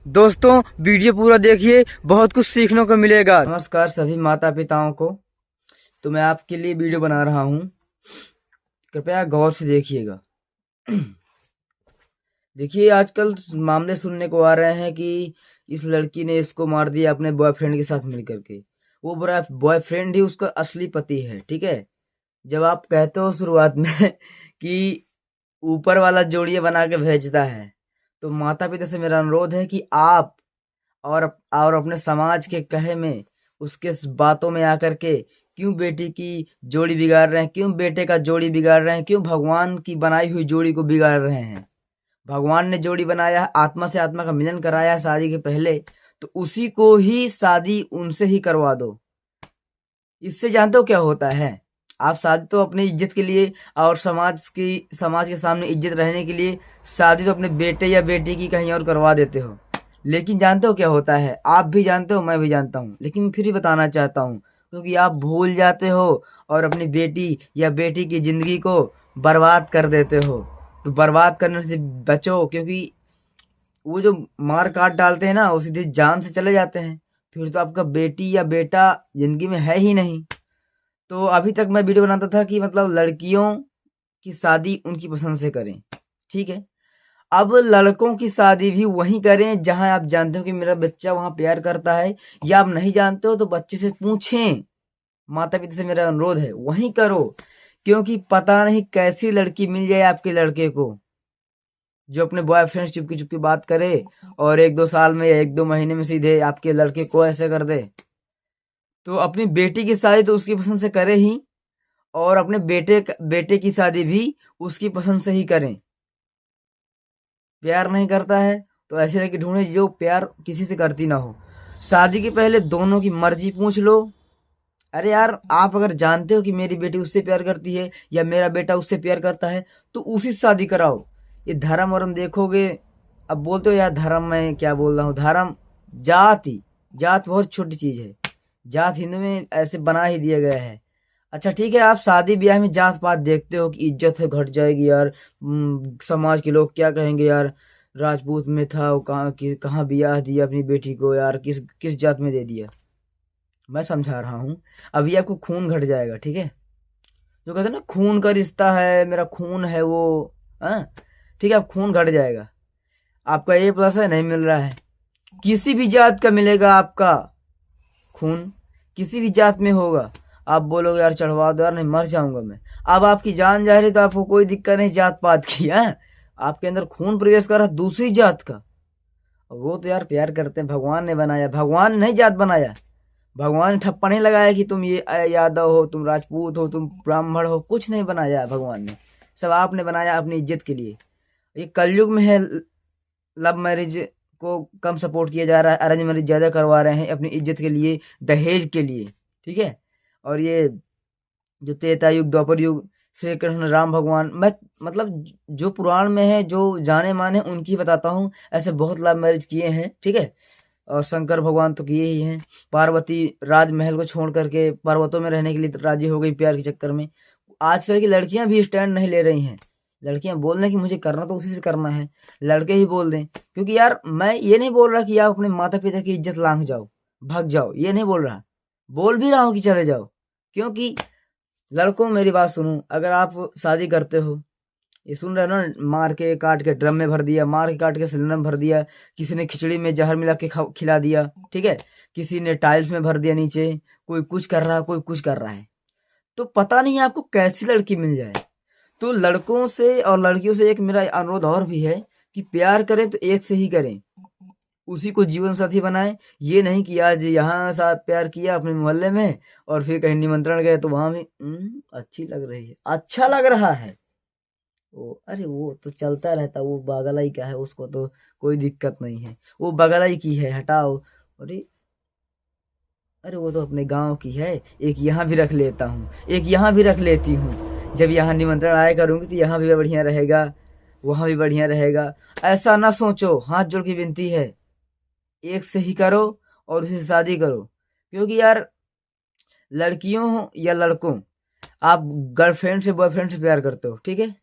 दोस्तों वीडियो पूरा देखिए, बहुत कुछ सीखने को मिलेगा। नमस्कार सभी माता पिताओं को। तो मैं आपके लिए वीडियो बना रहा हूँ, कृपया गौर से देखिएगा। देखिए, आजकल मामले सुनने को आ रहे हैं कि इस लड़की ने इसको मार दिया अपने बॉयफ्रेंड के साथ मिलकर के। वो बुरा बॉयफ्रेंड ही उसका असली पति है, ठीक है। जब आप कहते हो शुरुआत में कि ऊपर वाला जोड़ियां बना के भेजता है, तो माता पिता से मेरा अनुरोध है कि आप और अपने समाज के कहे में, उसके बातों में आकर के क्यों बेटी की जोड़ी बिगाड़ रहे हैं, क्यों बेटे का जोड़ी बिगाड़ रहे हैं, क्यों भगवान की बनाई हुई जोड़ी को बिगाड़ रहे हैं। भगवान ने जोड़ी बनाया, आत्मा से आत्मा का मिलन कराया शादी के पहले, तो उसी को ही शादी उनसे ही करवा दो। इससे जानते हो क्या होता है? आप शादी तो अपनी इज्जत के लिए और समाज के सामने इज्जत रहने के लिए शादी तो अपने बेटे या बेटी की कहीं और करवा देते हो। लेकिन जानते हो क्या होता है? आप भी जानते हो, मैं भी जानता हूँ, लेकिन फिर भी बताना चाहता हूँ, क्योंकि आप भूल जाते हो और अपनी बेटी या बेटी की जिंदगी को बर्बाद कर देते हो। तो बर्बाद करने से बचो, क्योंकि वो जो मार काट डालते हैं ना, वो सीधे जान से चले जाते हैं। फिर तो आपका बेटी या बेटा जिंदगी में है ही नहीं। तो अभी तक मैं वीडियो बनाता था कि मतलब लड़कियों की शादी उनकी पसंद से करें, ठीक है। अब लड़कों की शादी भी वहीं करें जहां आप जानते हो कि मेरा बच्चा वहां प्यार करता है, या आप नहीं जानते हो तो बच्चे से पूछें। माता पिता से मेरा अनुरोध है, वहीं करो। क्योंकि पता नहीं कैसी लड़की मिल जाए आपके लड़के को, जो अपने बॉयफ्रेंड से चुपके चुपके बात करे और 1-2 साल में या 1-2 महीने में सीधे आपके लड़के को ऐसे कर दे। तो अपनी बेटी की शादी तो उसकी पसंद से करे ही, और अपने बेटे की शादी भी उसकी पसंद से ही करें। प्यार नहीं करता है तो ऐसे लड़की ढूंढे जो प्यार किसी से करती ना हो। शादी के पहले दोनों की मर्जी पूछ लो। अरे यार, आप अगर जानते हो कि मेरी बेटी उससे प्यार करती है या मेरा बेटा उससे प्यार करता है, तो उसी से शादी कराओ। ये धर्म वरम देखोगे। अब बोलते हो यार धर्म, में क्या बोल रहा हूँ, धर्म जात बहुत छोटी चीज है। जात हिंदू में ऐसे बना ही दिया गया है। अच्छा ठीक है, आप शादी ब्याह में जात पात देखते हो कि इज्जत से घट जाएगी यार, समाज के लोग क्या कहेंगे यार, राजपूत में था वो, कहाँ ब्याह दिया अपनी बेटी को यार, किस किस जात में दे दिया। मैं समझा रहा हूँ, अभी आपको खून घट जाएगा, ठीक है। जो कहते हैं ना, खून का रिश्ता है, मेरा खून है वो, हाँ ठीक है, अब खून घट जाएगा। आपका A+ है, नहीं मिल रहा है, किसी भी जात का मिलेगा आपका खून, किसी भी जात में होगा। आप बोलोगे यार चढ़वा दो यार, नहीं मर जाऊंगा मैं। अब आपकी जान जा रही तो आपको कोई दिक्कत नहीं जात पात की है। आपके अंदर खून प्रवेश कर रहा दूसरी जात का, वो तो यार प्यार करते हैं। भगवान ने बनाया, भगवान ने नहीं जात बनाया। भगवान ने ठप्पा नहीं लगाया कि तुम ये यादव हो, तुम राजपूत हो, तुम ब्राह्मण हो, कुछ नहीं बनाया भगवान ने। सब आपने बनाया अपनी इज्जत के लिए। ये कलयुग में है, लव मैरिज को कम सपोर्ट किया जा रहा है, अरेंज मैरिज ज्यादा करवा रहे हैं अपनी इज्जत के लिए, दहेज के लिए, ठीक है। और ये जो त्रेता युग द्वापर युग, श्री कृष्ण राम भगवान, मैं मतलब जो पुराण में है, जो जाने माने उनकी बताता हूँ। ऐसे बहुत लव मैरिज किए हैं, ठीक है। और शंकर भगवान तो किए ही हैं। पार्वती राजमहल को छोड़ करके पर्वतों में रहने के लिए राजी हो गई प्यार के चक्कर में। आजकल की लड़कियां भी स्टैंड नहीं ले रही हैं। लड़कियां बोल रही कि मुझे करना तो उसी से करना है, लड़के ही बोल दें। क्योंकि यार मैं ये नहीं बोल रहा कि आप अपने माता पिता की इज्जत लांघ जाओ, भाग जाओ, ये नहीं बोल रहा। बोल भी रहा हूँ कि चले जाओ। क्योंकि लड़कों मेरी बात सुनो, अगर आप शादी करते हो, ये सुन रहे हो ना, मार के काट के ड्रम में भर दिया, मार के काट के सिलेंडर में भर दिया, किसी ने खिचड़ी में जहर मिला के खिला दिया, ठीक है, किसी ने टाइल्स में भर दिया नीचे, कोई कुछ कर रहा है, कोई कुछ कर रहा है। तो पता नहीं आपको कैसी लड़की मिल जाए। तो लड़कों से और लड़कियों से एक मेरा अनुरोध और भी है कि प्यार करें तो एक से ही करें, उसी को जीवन साथी बनाएं। ये नहीं कि आज यहाँ साथ प्यार किया अपने मोहल्ले में और फिर कहीं निमंत्रण गए तो वहां भी अच्छी लग रही है, अच्छा लग रहा है वो, अरे वो तो चलता रहता, वो बगलाई का है, उसको तो कोई दिक्कत नहीं है, वो बगलाई की है, हटाओ। अरे अरे वो तो अपने गांव की है, एक यहाँ भी रख लेता हूँ, एक यहाँ भी रख लेती हूँ। जब यहाँ निमंत्रण आया करूंगी तो यहाँ भी बढ़िया रहेगा, वहां भी बढ़िया रहेगा। ऐसा ना सोचो, हाथ जोड़ की विनती है, एक से ही करो और उसी से शादी करो। क्योंकि यार लड़कियों हो या लड़कों, आप गर्लफ्रेंड से बॉयफ्रेंड से प्यार करते हो, ठीक है,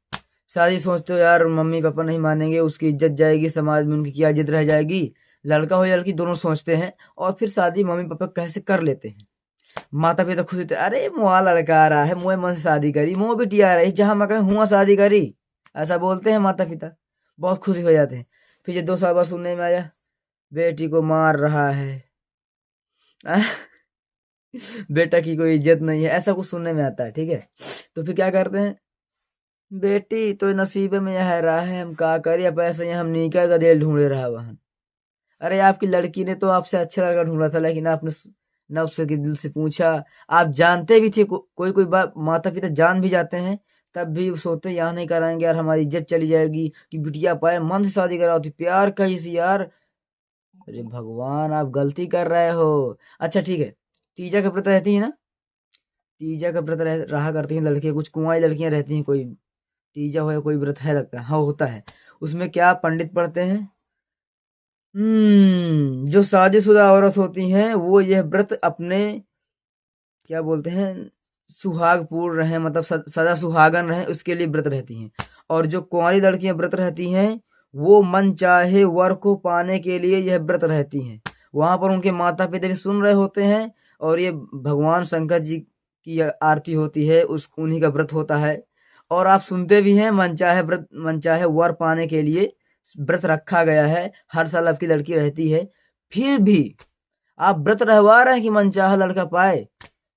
शादी सोचते हो यार मम्मी पापा नहीं मानेंगे, उसकी इज्जत जाएगी, समाज में उनकी क्या इज्जत रह जाएगी, लड़का हो या लड़की दोनों सोचते हैं और फिर शादी मम्मी पापा कैसे कर लेते हैं। माता पिता खुश होते हैं, अरे मुआ लड़का आ रहा है, मुँह मन से शादी करी, मुँह बिटिया आ रही, जहाँ मैं कहीं हुआ शादी करी, ऐसा बोलते हैं माता पिता। बहुत खुशी हो जाते हैं। फिर ये 2 साल बाद सुनने में आया बेटी को मार रहा है, बेटा की कोई इज्जत नहीं है, ऐसा कुछ सुनने में आता है। ठीक है, तो फिर क्या करते हैं, बेटी तो नसीब में यह रहा है, हम का करें, अब ऐसे हम निकाह का दिल ढूंढे रहा वहां। अरे आपकी लड़की ने तो आपसे अच्छा लड़का ढूंढा था, लेकिन आपने न उसके दिल से पूछा। आप जानते भी थे, कोई कोई बात माता पिता जान भी जाते हैं, तब भी वो सोचते यहाँ नहीं कराएंगे यार, हमारी इज्जत चली जाएगी, कि बिटिया पाए मन से शादी कराओ, तो प्यार का इसी यार। अरे भगवान, आप गलती कर रहे हो। अच्छा ठीक है, तीजा का व्रत रहती है ना, तीजा का व्रत रहा करती हैं लड़कियां, कुछ कुंवारी लड़कियां रहती हैं, कोई तीजा हो या कोई व्रत है लगता है, हाँ होता है। उसमें क्या पंडित पढ़ते हैं, जो शादीशुदा औरत होती हैं वो यह व्रत अपने क्या बोलते हैं सुहागपूर्ण रहे, मतलब सदा सुहागन रहे, उसके लिए व्रत रहती हैं। और जो कुंवारी लड़कियां व्रत रहती हैं वो मन चाहे वर को पाने के लिए यह व्रत रहती हैं। वहां पर उनके माता पिता भी सुन रहे होते हैं, और ये भगवान शंकर जी की आरती होती है, उस उन्हीं का व्रत होता है। और आप सुनते भी हैं मन चाहे व्रत, मन चाहे वर पाने के लिए व्रत रखा गया है, हर साल आपकी लड़की रहती है। फिर भी आप व्रत रहवा रहे हैं कि मनचाहा लड़का पाए,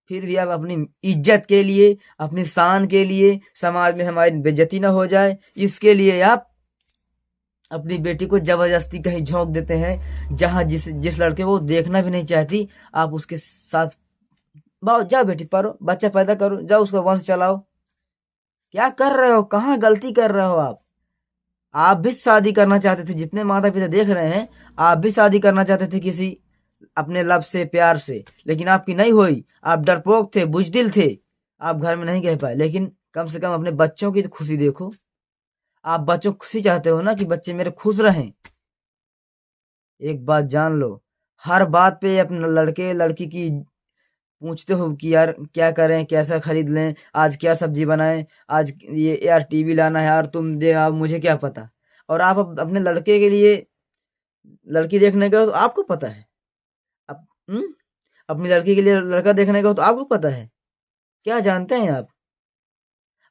फिर भी आप अपनी इज्जत के लिए, अपनी शान के लिए, समाज में हमारी बेइज्जती ना हो जाए, इसके लिए आप अपनी बेटी को जबरदस्ती कहीं झोंक देते हैं, जहां जिस लड़के को देखना भी नहीं चाहती, आप उसके साथ बाओ, जाओ बेटी पढ़ो, बच्चा पैदा करो, जाओ उसका वंश चलाओ। क्या कर रहे हो, कहाँ गलती कर रहे हो आप भी शादी करना चाहते थे, जितने माता पिता देख रहे हैं, आप भी शादी करना चाहते थे किसी अपने लव से, प्यार से, लेकिन आपकी नहीं हुई। आप डरपोक थे, बुजदिल थे, आप घर में नहीं कह पाए। लेकिन कम से कम अपने बच्चों की तो खुशी देखो। आप बच्चों को खुशी चाहते हो ना, कि बच्चे मेरे खुश रहें। एक बात जान लो, हर बात पे अपने लड़के लड़की की पूछते हो कि यार क्या करें, कैसा खरीद लें, आज क्या सब्जी बनाएं, आज ये यार टीवी लाना है यार, तुम दे आओ, मुझे क्या पता। और आप अपने लड़के के लिए लड़की देखने गए हो तो आपको पता है, अब अपनी लड़की के लिए लड़का देखने गए हो तो आपको पता है, क्या जानते हैं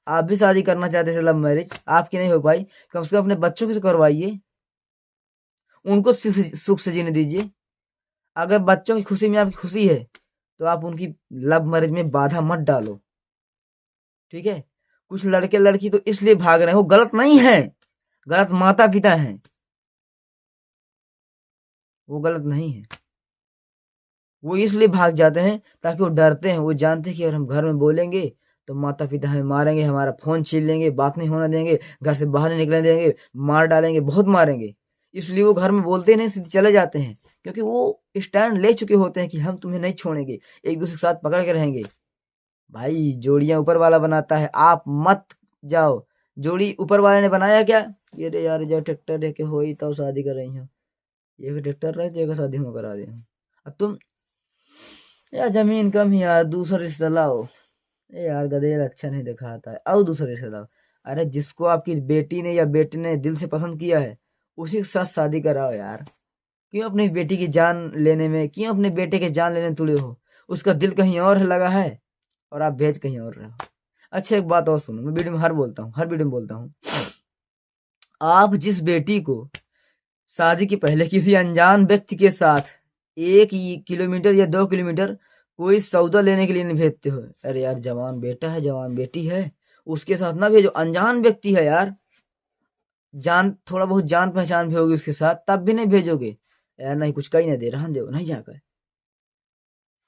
आप भी शादी करना चाहते थे, लव मैरिज आपकी नहीं हो पाई, कम से कम अपने बच्चों की तो करवाइए, उनको सुख से जीने दीजिए। अगर बच्चों की खुशी में आपकी खुशी है, तो आप उनकी लव मैरिज में बाधा मत डालो। ठीक है, कुछ लड़के लड़की तो इसलिए भाग रहे हैं, वो गलत नहीं है, गलत माता पिता हैं, वो गलत नहीं है। वो इसलिए भाग जाते हैं ताकि वो डरते हैं, वो जानते हैं कि अगर हम घर में बोलेंगे तो माता पिता हमें मारेंगे, हमारा फोन छीन लेंगे, बात नहीं होने देंगे, घर से बाहर नहीं निकलने देंगे, मार डालेंगे, बहुत मारेंगे। इसलिए वो घर में बोलते नहीं, सीधे चले जाते हैं, क्योंकि वो स्टैंड ले चुके होते हैं कि हम तुम्हें नहीं छोड़ेंगे, एक दूसरे के साथ पकड़ के रहेंगे। भाई जोड़ियां ऊपर वाला बनाता है, आप मत जाओ। जोड़ी ऊपर वाले ने बनाया क्या, ये रे यार जो ट्रैक्टर लेके हो ही तो शादी कर रही हो, ये भी ट्रैक्टर रहे तो शादी हो करा दे, अब तुम यार जमीन कम ही यार, दूसरा रिश्ता लाओ। ए यार गधेड़ अच्छा नहीं दिखाता है, आओ दूसरा रिश्ता लाओ। अरे जिसको आपकी बेटी ने या बेटे ने दिल से पसंद किया है, उसी के साथ शादी कराओ यार। क्यों अपनी बेटी की जान लेने में, क्यों अपने बेटे के जान लेने में तुले हो। उसका दिल कहीं और लगा है और आप भेज कहीं और रहे हो। अच्छा एक बात और सुनो, मैं वीडियो में हर वीडियो में बोलता हूँ, आप जिस बेटी को शादी के पहले किसी अनजान व्यक्ति के साथ 1 किलोमीटर या 2 किलोमीटर कोई सौदा लेने के लिए नहीं भेजते हो, अरे यार जवान बेटा है, जवान बेटी है, उसके साथ ना भेजो। अनजान व्यक्ति है यार, जान थोड़ा बहुत जान पहचान भी होगी उसके साथ, तब भी नहीं भेजोगे यार, नहीं कुछ कहीं नहीं दे रहा दो नहीं जाकर,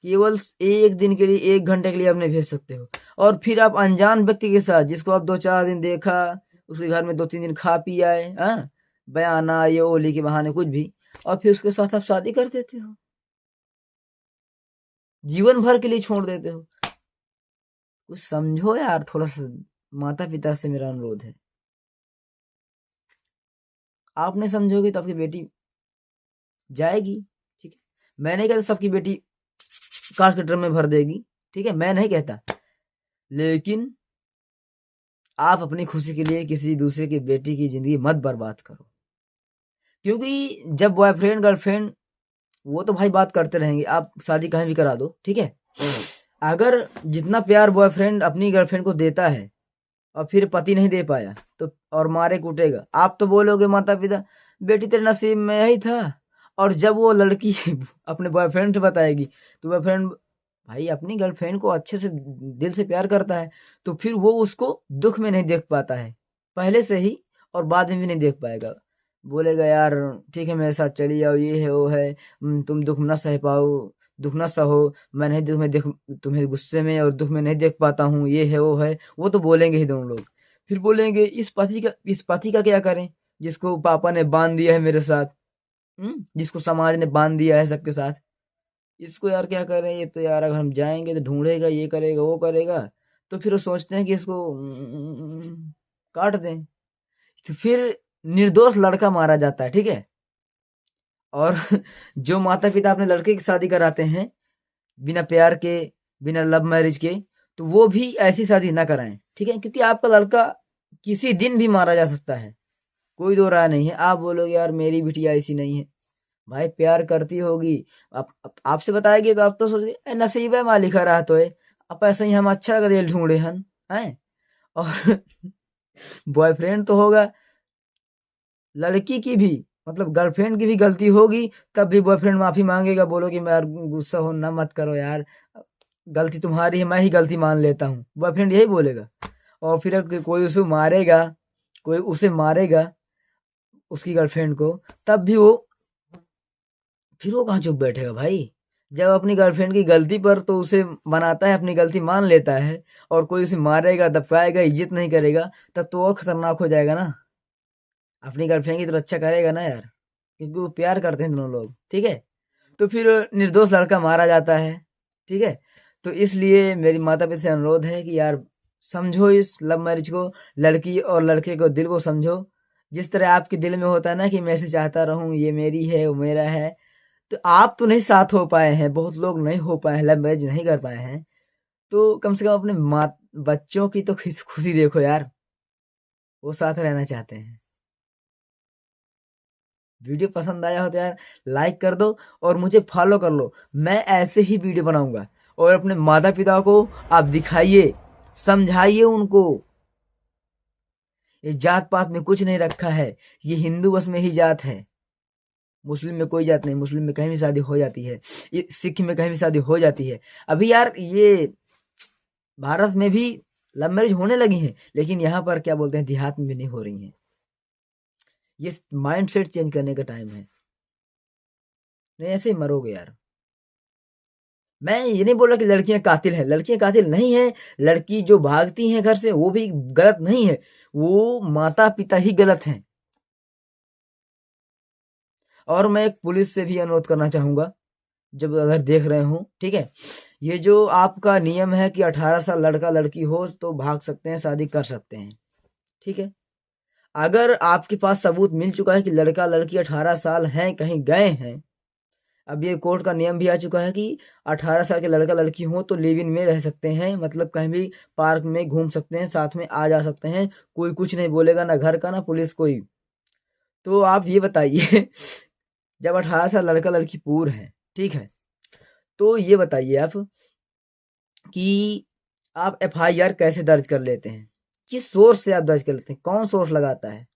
केवल 1 दिन के लिए, 1 घंटे के लिए आप नहीं भेज सकते हो। और फिर आप अनजान व्यक्ति के साथ, जिसको आप 2-4 दिन देखा, उसके घर में 2-3 दिन खा पी आए, हाँ बयाना ये ओली के बहाने कुछ भी, और फिर उसके साथ आप शादी कर देते हो, जीवन भर के लिए छोड़ देते हो। कुछ समझो यार, थोड़ा सा माता पिता से मेरा अनुरोध है, आप नहीं समझोगे तो आपकी बेटी जाएगी। ठीक है, मैं नहीं कहता सबकी बेटी कार के ड्रम में भर देगी, ठीक है, मैं नहीं कहता, लेकिन आप अपनी खुशी के लिए किसी दूसरे की बेटी की जिंदगी मत बर्बाद करो। क्योंकि जब बॉयफ्रेंड गर्लफ्रेंड वो तो भाई बात करते रहेंगे, आप शादी कहीं भी करा दो, ठीक है। अगर जितना प्यार बॉयफ्रेंड अपनी गर्लफ्रेंड को देता है और फिर पति नहीं दे पाया तो और मारे कूटेगा, आप तो बोलोगे माता पिता बेटी तेरे नसीब में यही था। और जब वो लड़की अपने बॉयफ्रेंड से बताएगी तो बॉयफ्रेंड भाई अपनी गर्लफ्रेंड को अच्छे से दिल से प्यार करता है, तो फिर वो उसको दुख में नहीं देख पाता है पहले से ही, और बाद में भी नहीं देख पाएगा। बोलेगा यार ठीक है मेरे साथ चली जाओ, ये है वो है, तुम दुख ना सह पाओ, दुख ना सहो, मैं नहीं दुख में देख, तुम्हें गुस्से में और दुख में नहीं देख पाता हूँ, ये है वो है, वो तो बोलेंगे ही दोनों लोग। फिर बोलेंगे इस पति का क्या करें जिसको पापा ने बांध दिया है मेरे साथ, जिसको समाज ने बांध दिया है सबके साथ, इसको यार क्या करें, ये तो यार अगर हम जाएंगे तो ढूंढेगा, ये करेगा वो करेगा। तो फिर वो सोचते हैं कि इसको काट दें, तो फिर निर्दोष लड़का मारा जाता है, ठीक है। और जो माता पिता अपने लड़के की शादी कराते हैं बिना प्यार के, बिना लव मैरिज के, तो वो भी ऐसी शादी ना कराएं, ठीक है, क्योंकि आपका लड़का किसी दिन भी मारा जा सकता है, कोई दो राय नहीं है। आप बोलोगे यार मेरी बिटिया ऐसी नहीं है, भाई प्यार करती होगी, आपसे बताएगी तो आप तो सोचेंगे नसीब है माँ लिखा रहा तो है, अब ऐसे ही हम अच्छा कर दिल ढूंढे हन हैं। और बॉयफ्रेंड तो होगा, लड़की की भी मतलब गर्लफ्रेंड की भी गलती होगी तब भी बॉयफ्रेंड माफी मांगेगा, बोलोगे मैं यार गुस्सा हो ना मत करो यार, गलती तुम्हारी है, मैं ही गलती मान लेता हूँ, बॉयफ्रेंड यही बोलेगा। और फिर अगर कोई उसे मारेगा उसकी गर्लफ्रेंड को, तब भी वो फिर वो कहाँ चुप बैठेगा भाई। जब अपनी गर्लफ्रेंड की गलती पर तो उसे मनाता है, अपनी गलती मान लेता है, और कोई उसे मारेगा दबकाएगा इज्जत नहीं करेगा, तब तो और खतरनाक हो जाएगा ना। अपनी गर्लफ्रेंड की तो रक्षा करेगा ना यार, क्योंकि वो प्यार करते हैं दोनों लोग, ठीक है। तो फिर निर्दोष लड़का मारा जाता है, ठीक है। तो इसलिए मेरी माता पिता से अनुरोध है कि यार समझो इस लव मैरिज को, लड़की और लड़के को दिल को समझो। जिस तरह आपके दिल में होता है ना कि मैं इसे चाहता रहूं, ये मेरी है वो मेरा है, तो आप तो नहीं साथ हो पाए हैं, बहुत लोग नहीं हो पाए हैं, लव मैरिज नहीं कर पाए हैं, तो कम से कम अपने माँ बच्चों की तो खुशी देखो यार, वो साथ रहना चाहते हैं। वीडियो पसंद आया हो तो यार लाइक कर दो और मुझे फॉलो कर लो, मैं ऐसे ही वीडियो बनाऊंगा। और अपने माता पिता को आप दिखाइए, समझाइए उनको, ये जात पात में कुछ नहीं रखा है, ये हिंदू बस में ही जात है, मुस्लिम में कोई जात नहीं, मुस्लिम में कहीं भी शादी हो जाती है, ये सिख में कहीं भी शादी हो जाती है। अभी यार ये भारत में भी लव मैरिज होने लगी है, लेकिन यहाँ पर क्या बोलते हैं देहात में भी नहीं हो रही है। ये माइंड सेट चेंज करने का टाइम है, नहीं ऐसे ही मरोगे यार। मैं ये नहीं बोल रहा कि लड़कियां कातिल है, लड़कियां कातिल नहीं है, लड़की जो भागती हैं घर से वो भी गलत नहीं है, वो माता पिता ही गलत हैं। और मैं एक पुलिस से भी अनुरोध करना चाहूंगा, जब अगर देख रहे हो, ठीक है, ये जो आपका नियम है कि 18 साल लड़का लड़की हो तो भाग सकते हैं, शादी कर सकते हैं, ठीक है। अगर आपके पास सबूत मिल चुका है कि लड़का लड़की 18 साल हैं, कहीं गए हैं, अब ये कोर्ट का नियम भी आ चुका है कि 18 साल के लड़का लड़की हो तो लिव इन में रह सकते हैं, मतलब कहीं भी पार्क में घूम सकते हैं, साथ में आ जा सकते हैं, कोई कुछ नहीं बोलेगा, ना घर का ना पुलिस कोई। तो आप ये बताइए जब 18 साल लड़का लड़की पूर है, ठीक है, तो ये बताइए आप कि आप एफआईआर कैसे दर्ज कर लेते हैं, किस सोर्स से आप दर्ज कर लेते हैं, कौन सोर्स लगाता है।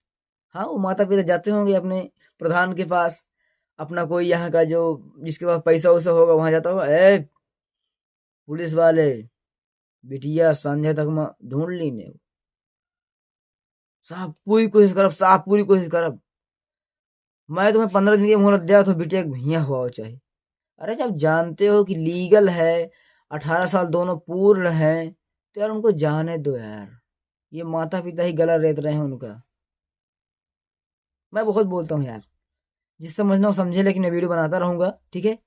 हाँ वो माता पिता जाते होंगे अपने प्रधान के पास, अपना कोई यहाँ का जो जिसके पास पैसा वैसा होगा वहां जाता होगा, ए पुलिस वाले बिटिया संजय तक में ढूंढ ली ने, साहब पूरी कोशिश करब, साहब पूरी कोशिश करब, मैं तुम्हें 15 दिन की मोहलत दिया तो बिटिया भैया हुआ हो चाहे। अरे जब जानते हो कि लीगल है, 18 साल दोनों पूर्ण हैं, तो यार उनको जाने दो यार, ये माता पिता ही गलत रहते रहे हैं उनका। मैं बहुत बोलता हूँ यार, जिस समझना हो समझे, लेकिन मैं वीडियो बनाता रहूंगा, ठीक है।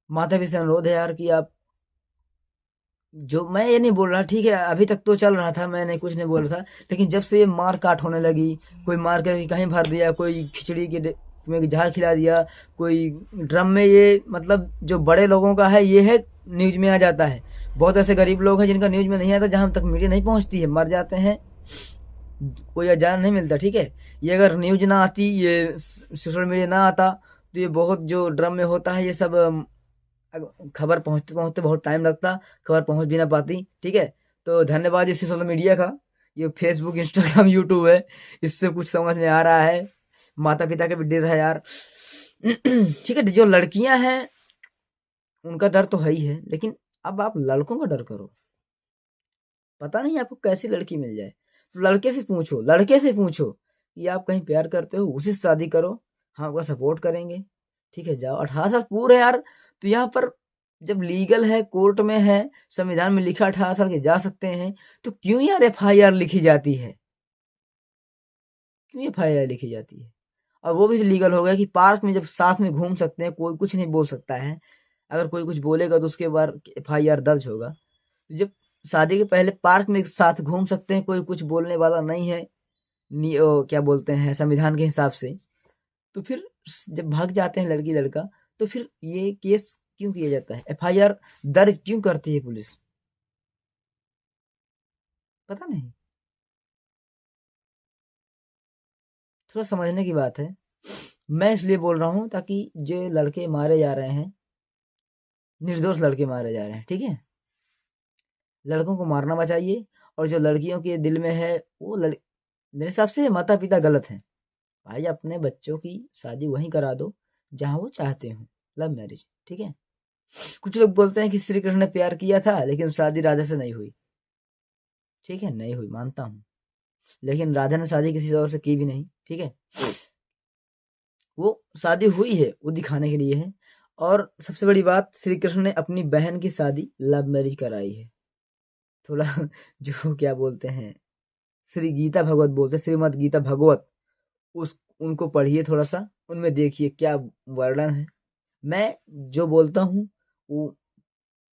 माता पिता से अनुरोध है यार कि आप, जो मैं ये नहीं बोल रहा, ठीक है, अभी तक तो चल रहा था, मैंने कुछ नहीं बोल रहा था, लेकिन जब से ये मार काट होने लगी, कोई मार के कहीं भर दिया, कोई खिचड़ी के में झाड़ खिला दिया, कोई ड्रम में, ये मतलब जो बड़े लोगों का है ये है न्यूज में आ जाता है, बहुत ऐसे गरीब लोग हैं जिनका न्यूज में नहीं आता, जहां तक मीडिया नहीं पहुंचती है, मर जाते हैं। कोई अजान नहीं मिलता, ठीक है। ये अगर न्यूज ना आती, ये सोशल मीडिया ना आता, तो ये बहुत जो ड्रम में होता है ये सब खबर पहुंचते पहुंचते बहुत टाइम लगता, खबर पहुंच भी ना पाती, ठीक है। तो धन्यवाद इस सोशल मीडिया का, ये फेसबुक इंस्टाग्राम यूट्यूब है, इससे कुछ समझ में आ रहा है। माता पिता का भी डर है यार। ठीक है, जो लड़कियां हैं उनका डर तो है ही है, लेकिन अब आप लड़कों का डर करो। पता नहीं आपको कैसी लड़की मिल जाए, तो लड़के से पूछो, लड़के से पूछो कि आप कहीं प्यार करते हो, उसी से शादी करो, हम आपका सपोर्ट करेंगे, ठीक है। जाओ, 18 साल पूरे यार। तो यहाँ पर जब लीगल है, कोर्ट में है, संविधान में लिखा 18 साल के जा सकते हैं, तो क्यों यार FIR लिखी जाती है, क्यों FIR लिखी जाती है। और वो भी लीगल हो गया कि पार्क में जब साथ में घूम सकते हैं, कोई कुछ नहीं बोल सकता है। अगर कोई कुछ बोलेगा तो उसके बाद FIR दर्ज होगा। जब शादी के पहले पार्क में साथ घूम सकते हैं, कोई कुछ बोलने वाला नहीं है, क्या बोलते हैं, संविधान के हिसाब से, तो फिर जब भाग जाते हैं लड़की लड़का, तो फिर ये केस क्यों किया जाता है, FIR दर्ज क्यों करती है पुलिस, पता नहीं। थोड़ा समझने की बात है। मैं इसलिए बोल रहा हूँ ताकि जो लड़के मारे जा रहे हैं, निर्दोष लड़के मारे जा रहे हैं, ठीक है, लड़कों को मारना बचाइए। और जो लड़कियों के दिल में है वो मेरे हिसाब से माता पिता गलत हैं। भाई अपने बच्चों की शादी वहीं करा दो जहाँ वो चाहते हो, लव मैरिज, ठीक है। कुछ लोग बोलते हैं कि श्री कृष्ण ने प्यार किया था लेकिन शादी राधा से नहीं हुई, ठीक है, नहीं हुई मानता हूँ, लेकिन राधा ने शादी किसी और से की भी नहीं, ठीक है। वो शादी हुई है वो दिखाने के लिए है। और सबसे बड़ी बात, श्री कृष्ण ने अपनी बहन की शादी लव मैरिज कराई है। थोड़ा जो क्या बोलते हैं, श्री गीता भगवत बोलते हैं, श्रीमद गीता भगवत, उस उनको पढ़िए थोड़ा सा, उनमें देखिए क्या वर्णन है। मैं जो बोलता हूँ वो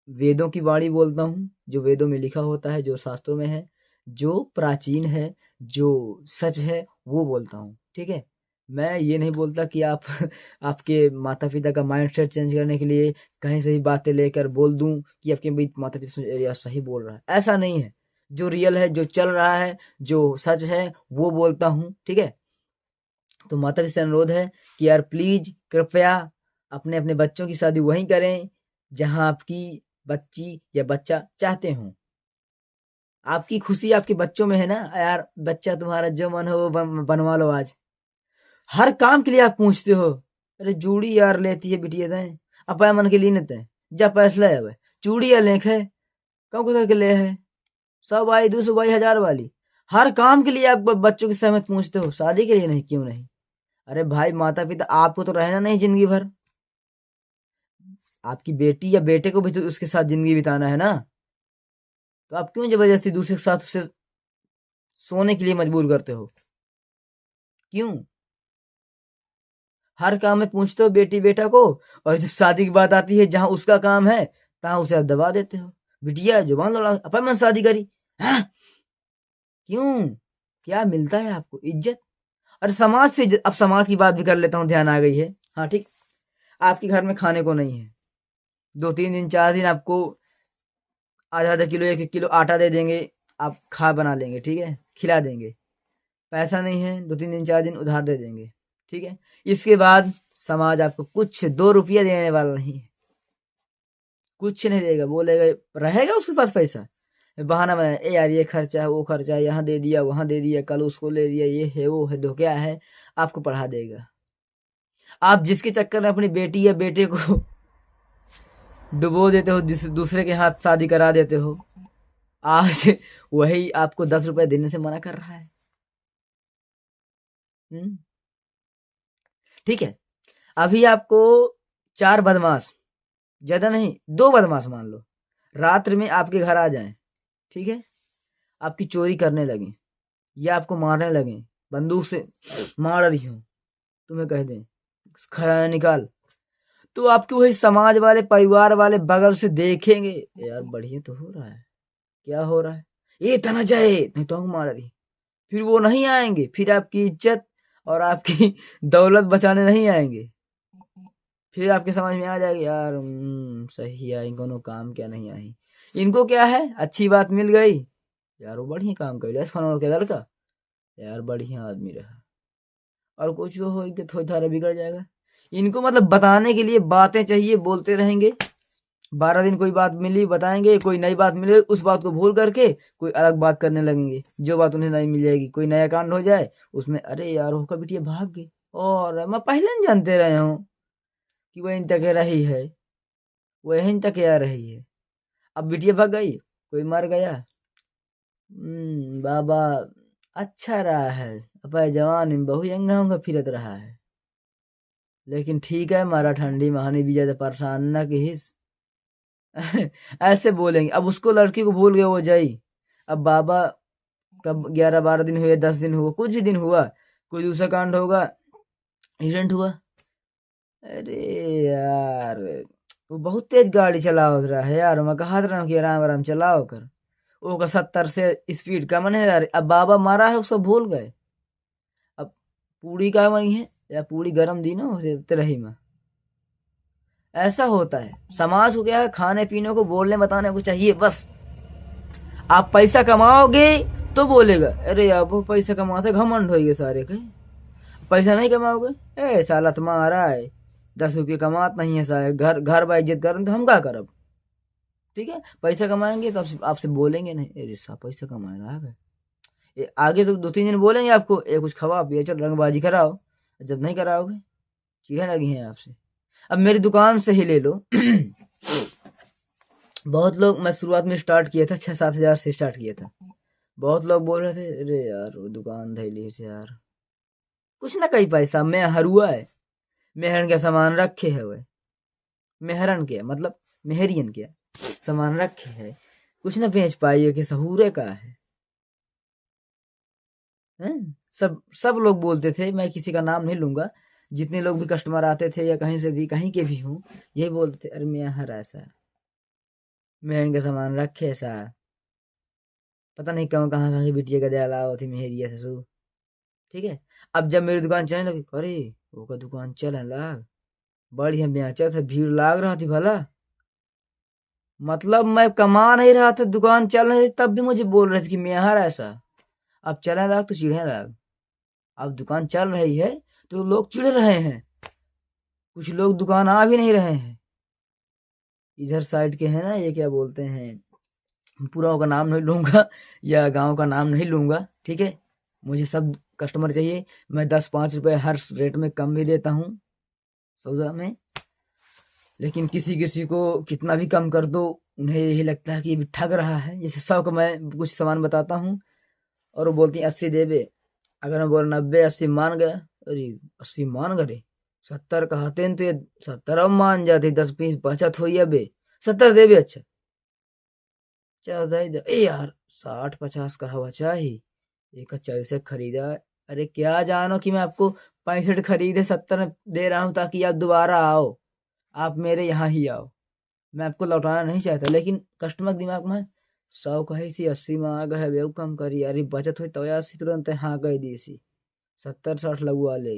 वेदों की वाणी बोलता हूँ, जो वेदों में लिखा होता है, जो शास्त्रों में है, जो प्राचीन है, जो सच है, वो बोलता हूँ, ठीक है। मैं ये नहीं बोलता कि आप आपके माता पिता का माइंडसेट चेंज करने के लिए कहीं से भी बातें लेकर बोल दूं कि आपके भी माता पिता सही बोल रहा है, ऐसा नहीं है। जो रियल है, जो चल रहा है, जो सच है, वो बोलता हूँ, ठीक है। तो माता पिता से अनुरोध है कि यार प्लीज कृपया अपने अपने बच्चों की शादी वहीं करें जहां आपकी बच्ची या बच्चा चाहते हो। आपकी खुशी आपके बच्चों में है ना यार, बच्चा तुम्हारा जो मन हो वो बनवा लो आज। हर काम के लिए आप पूछते हो, अरे जूड़ी यार लेती है बिटिया तय, अपा मन के लिए नते जा फैसला है वह चूड़ी या लेख है, कब करके ले है, 100 बाई 200 बाई 1000 वाली। हर काम के लिए आप बच्चों की सहमत पूछते हो, शादी के लिए नहीं, क्यों नहीं। अरे भाई माता पिता आपको तो रहना नहीं जिंदगी भर, आपकी बेटी या बेटे को भी तो उसके साथ जिंदगी बिताना है ना। तो आप क्यों जबरदस्ती दूसरे के साथ उसे सोने के लिए मजबूर करते हो, क्यों। हर काम में पूछते हो बेटी बेटा को, और जब शादी की बात आती है जहां उसका काम है तहां उसे आप दबा देते हो। बिटिया जुबान लड़ा अपन मन शादी करी, हाँ? क्यों, क्या मिलता है आपको, इज्जत। अरे समाज से इज्जत। अब समाज की बात भी कर लेता हूँ, ध्यान आ गई है, हाँ ठीक। आपके घर में खाने को नहीं है, 2-3 दिन 4 दिन आपको आधा आधा किलो 1-1 किलो आटा दे देंगे, आप खा बना लेंगे, ठीक है, खिला देंगे। पैसा नहीं है, 2-3 दिन 4 दिन उधार दे देंगे, ठीक है। इसके बाद समाज आपको कुछ 2 रुपया देने वाला नहीं है, कुछ नहीं देगा, बोलेगा रहेगा उसके पास पैसा, बहाना बनाए, ए यार ये खर्चा है वो खर्चा है, यहाँ दे दिया वहां दे दिया, कल उसको ले दिया, ये है वो है, धोखा है, आपको पढ़ा देगा। आप जिसके चक्कर में अपनी बेटी या बेटे को डुबो देते हो, दूसरे के हाथ शादी करा देते हो, आज वही आपको 10 रुपए देने से मना कर रहा है। हम्म, ठीक है। अभी आपको 4 बदमाश, ज्यादा नहीं 2 बदमाश मान लो, रात्र में आपके घर आ जाएं, ठीक है, आपकी चोरी करने लगे या आपको मारने लगे, बंदूक से मार रही हो, तुम्हें कह दें खजाना निकाल, तो आपके वही समाज वाले परिवार वाले बगल से देखेंगे, यार बढ़िया तो हो रहा है, क्या हो रहा है, ये तना जाए नहीं तो हम मार रही। फिर वो नहीं आएंगे, फिर आपकी इज्जत और आपकी दौलत बचाने नहीं आएंगे। फिर आपके समझ में आ जाएगा यार सही है, इनको काम क्या नहीं आई, इनको क्या है, अच्छी बात मिल गई, यार वो बढ़िया काम कर लिया फलाना के लड़का, यार बढ़िया आदमी रहा, और कुछ वो हो कि थोड़ा थारा बिगड़ जाएगा। इनको मतलब बताने के लिए बातें चाहिए, बोलते रहेंगे। 12 दिन कोई बात मिली बताएंगे, कोई नई बात मिले उस बात को भूल करके कोई अलग बात करने लगेंगे, जो बात उन्हें नहीं मिल जाएगी। कोई नया कांड हो जाए उसमें, अरे यार होका बिटिया भाग गई, और मैं पहले नहीं जानते रहे हूँ कि वह इन तक रही है, वह इन तक आ रही है। अब बिटिया भाग गई, कोई मर गया। बाबा अच्छा रहा है, अब जवान में बहु यंगा होंगे फिरत रहा है। लेकिन ठीक है, मारा ठंडी महानी भी ज्यादा परेशान न कि हिस ऐसे बोलेंगे। अब उसको लड़की को भूल गए वो जाई। अब बाबा कब 11-12 दिन हुए, 10 दिन हुआ, कुछ भी दिन हुआ, कोई दूसरा कांड होगा, एक्सीडेंट हुआ। अरे यार वो बहुत तेज गाड़ी चलाओ रहा है यार, मैं कहा रहा हूँ कि आराम आराम चलाओ कर। वो का 70 से स्पीड कम है यार। अब बाबा मारा है उसको भूल गए। अब पूरी का वही है या पूरी गरम दिनों रही मैं। ऐसा होता है समाज को, क्या है खाने पीने को बोलने बताने को चाहिए बस। आप पैसा कमाओगे तो बोलेगा, अरे यार वो पैसा कमाते घमंड होइए सारे के। पैसा नहीं कमाओगे, ए साला तुम्हारा है 10 रुपये कमात नहीं है सारे, घर घर बा इज्जत करन तो हम क्या करब। ठीक है, पैसा कमाएंगे तो आपसे बोलेंगे नहीं, अरे सा पैसा कमाए रहा है। आगे तो 2-3 दिन बोलेंगे आपको, कुछ खवा पिए चल रंगबाजी कराओ। जब नहीं कराओगे चीढ़े लगी हैं आपसे। अब मेरी दुकान से ही ले लो बहुत लोग, मैं शुरुआत में स्टार्ट किया था 6-7 हजार से स्टार्ट किया था। बहुत लोग बोल रहे थे अरे यार वो दुकान धैली से यार कुछ ना कई पैसा मैं हरुआ है, मेहरन के सामान रखे है वह, मेहरन के मतलब मेहरियन के सामान रखे है, कुछ ना बेच पाइए कि सहूरे का है। सब सब लोग बोलते थे, मैं किसी का नाम नहीं लूंगा, जितने लोग भी कस्टमर आते थे या कहीं से भी कहीं के भी हूँ, यही बोलते थे अरे मैं हर ऐसा मेहरन के सामान रखे ऐसा, पता नहीं कहाँ कहाँ कहाँ की बिटिया का दयाला होती मेहरिया ससुर। ठीक है, अब जब मेरी दुकान चलने लगी, अरे वो का दुकान चल लाग बढ़िया बेचा था, भीड़ लाग रहा थी भला। मतलब मैं कमा नहीं रहा था, दुकान चल रही तब भी मुझे बोल रहे थे कि मैं यहाँ ऐसा। अब चलने लाग तो चिढ़ने लाग। अब दुकान चल रही है तो लोग चिढ़ रहे हैं, कुछ लोग दुकान आ भी नहीं रहे हैं। इधर साइड के हैं ना, ये क्या बोलते हैं, पूरा का नाम नहीं लूंगा या गांव का नाम नहीं लूंगा। ठीक है, मुझे सब कस्टमर चाहिए, मैं 10-5 रुपए हर रेट में कम भी देता हूँ सौदा में। लेकिन किसी किसी को कितना भी कम कर दो उन्हें यही लगता है कि ये भी ठग रहा है। जैसे 100 का मैं कुछ सामान बताता हूँ और वो बोलती है 80 दे बे, अगर मैं बोल 90-80 मान गया, अरे 80 मान गए, 70 कहते हैं तो ये 70 अब मान जाते, 10-20 बचत हो या बे 70 दे बे। अच्छा चलो दे ए यार 60-50 का हवा चाहिए, एक 40 से खरीदा। अरे क्या जानो कि मैं आपको 65 खरीदे 70 में दे रहा हूँ ताकि आप दोबारा आओ, आप मेरे यहाँ ही आओ। मैं आपको लौटाना नहीं चाहता, लेकिन कस्टमर दिमाग में 100 कही थी 80 में आ गए बेव कम करी, अरे बचत हुई तो 80 तुरंत हाँ कह दी सी 70-60 लगवा ले।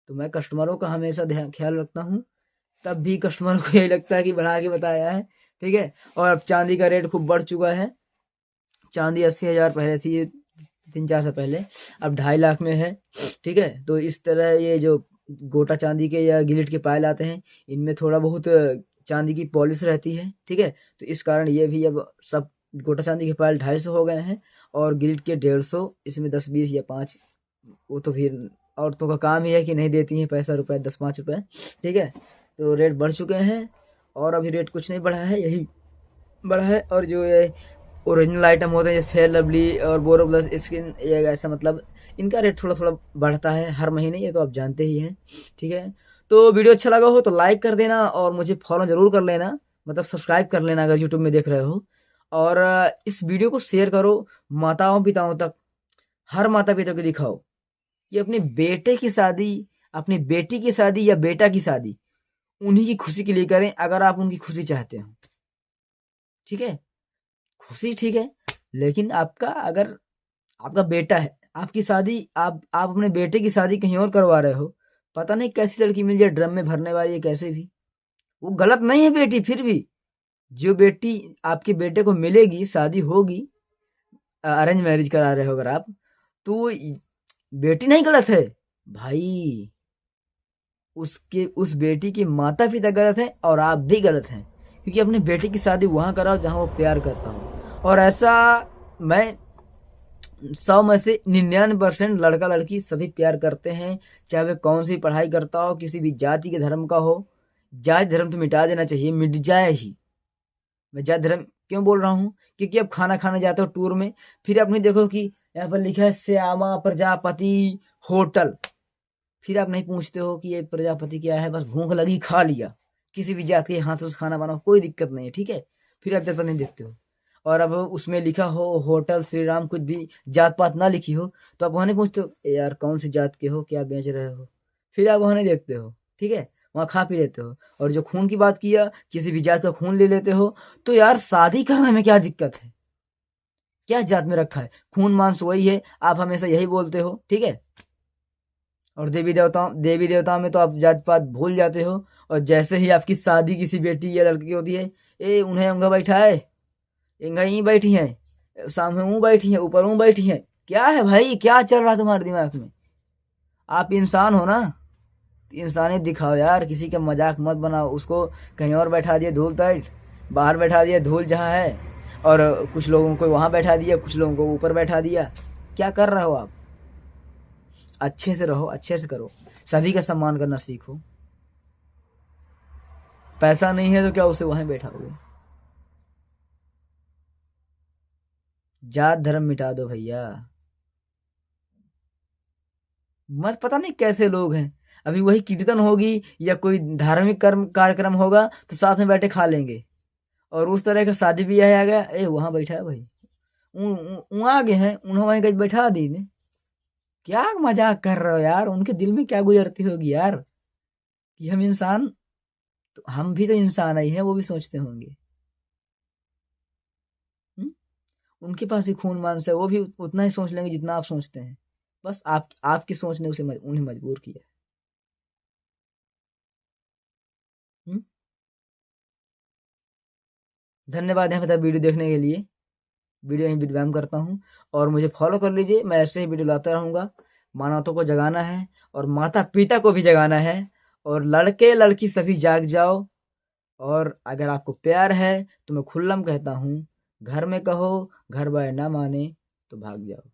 तो मैं कस्टमरों का हमेशा ध्यान ख्याल रखता हूँ, तब भी कस्टमर को यही लगता है कि बढ़ा के बताया है। ठीक है, और अब चांदी का रेट खूब बढ़ चुका है। चांदी 80 हजार पहले थी 3-4 साल पहले, अब 2.5 लाख में है। ठीक है, तो इस तरह ये जो गोटा चांदी के या गिलिट के पायल आते हैं, इनमें थोड़ा बहुत चांदी की पॉलिश रहती है। ठीक है, तो इस कारण ये भी अब सब गोटा चांदी के पायल 250 हो गए हैं और गिलिट के 150, इसमें 10-20 या 5, वो तो फिर औरतों का काम ही है कि नहीं देती हैं पैसा रुपए 10-5 रुपए। ठीक है, तो रेट बढ़ चुके हैं और अभी रेट कुछ नहीं बढ़ा है, यही बढ़ा है। और जो ये ओरिजिनल आइटम होते हैं जैसे फेयर लवली और बोरोप्लस स्किन, ये ऐसा मतलब इनका रेट थोड़ा थोड़ा बढ़ता है हर महीने, ये तो आप जानते ही हैं। ठीक है, तो वीडियो अच्छा लगा हो तो लाइक कर देना और मुझे फॉलो जरूर कर लेना, मतलब सब्सक्राइब कर लेना अगर यूट्यूब में देख रहे हो। और इस वीडियो को शेयर करो माताओं पिताओं तक, हर माता पिता को दिखाओ कि अपने बेटे की शादी, अपनी बेटी की शादी या बेटा की शादी उन्हीं की खुशी के लिए करें, अगर आप उनकी खुशी चाहते हो। ठीक है, खुशी ठीक है, लेकिन आपका अगर आपका बेटा है, आपकी शादी आप अपने बेटे की शादी कहीं और करवा रहे हो, पता नहीं कैसी लड़की मिल जाए ड्रम में भरने वाली है, कैसे भी वो गलत नहीं है बेटी, फिर भी जो बेटी आपके बेटे को मिलेगी शादी होगी, अरेंज मैरिज करा रहे हो अगर आप, तो बेटी नहीं गलत है भाई, उसके उस बेटी के माता पिता गलत हैं और आप भी गलत हैं, क्योंकि अपनी बेटी की शादी वहां कराओ जहां वो प्यार करता हो। और ऐसा मैं 100 में से 99% लड़का लड़की सभी प्यार करते हैं, चाहे वे कौन सी पढ़ाई करता हो, किसी भी जाति के धर्म का हो। जाति धर्म तो मिटा देना चाहिए, मिट जाए ही। मैं जाति धर्म क्यों बोल रहा हूँ, क्योंकि अब खाना खाने जाते हो टूर में, फिर आप नहीं देखो कि यहाँ पर लिखा है श्यामा प्रजापति होटल, फिर आप नहीं पूछते हो कि ये प्रजापति क्या है, बस भूख लगी खा लिया, किसी भी जात के हाथ से खाना बनाओ कोई दिक्कत नहीं है, ठीक है। फिर आप जात पात नहीं देखते हो। और अब उसमें लिखा हो होटल श्री राम, कुछ भी जात पात ना लिखी हो, तो आप वहां नहीं पूछते हो "ए यार कौन सी जात के हो, क्या बेच रहे हो"। फिर आप वहां नहीं देखते हो, ठीक है, वहां खा पी लेते हो। और जो खून की बात किया, किसी भी जात का खून ले लेते हो, तो यार शादी करने में क्या दिक्कत है, क्या जात में रखा है, खून मांस वही है, आप हमेशा यही बोलते हो, ठीक है। और देवी देवताओं में तो आप जात पात भूल जाते हो। और जैसे ही आपकी शादी किसी बेटी या लड़की की होती है, ए उन्हें अंगा बैठा है, इंगा यहीं बैठी है, सामने ऊँ बैठी है, ऊपर ऊँ बैठी है, क्या है भाई, क्या चल रहा है तुम्हारे दिमाग में। आप इंसान हो ना, तो इंसानियत दिखाओ यार, किसी का मजाक मत बनाओ। उसको कहीं और बैठा दिए धूल टाइट, बाहर बैठा दिया धूल जहाँ है, और कुछ लोगों को वहां बैठा दिया, कुछ लोगों को ऊपर बैठा दिया। क्या कर रहे हो आप, अच्छे से रहो, अच्छे से करो, सभी का सम्मान करना सीखो। पैसा नहीं है तो क्या उसे वहां बैठाओगे। जात धर्म मिटा दो भैया। मत पता नहीं कैसे लोग हैं, अभी वही कीर्तन होगी या कोई धार्मिक कर्म कार्यक्रम होगा तो साथ में बैठे खा लेंगे। और उस तरह का शादी ब्याह आ गया, ए वहां बैठा है भाई, वहां आगे हैं उन्होंने वहीं कहीं बैठा दी ने। क्या मजाक कर रहे हो यार, उनके दिल में क्या गुजरती होगी यार, कि हम इंसान, तो हम भी तो इंसान ही हैं, वो भी सोचते होंगे। हुँ? उनके पास भी खून मांस है, वो भी उतना ही सोच लेंगे जितना आप सोचते हैं। बस आपकी सोच ने उन्हें मजबूर किया। हुँ? धन्यवाद यहाँ तक वीडियो देखने के लिए। वीडियो यहीं विराम करता हूँ, और मुझे फॉलो कर लीजिए, मैं ऐसे ही वीडियो लाता रहूँगा। मानवता को जगाना है और माता-पिता को भी जगाना है, और लड़के-लड़की सभी जाग जाओ। और अगर आपको प्यार है तो मैं खुल्लम कहता हूँ, घर में कहो, घर वाले ना माने तो भाग जाओ।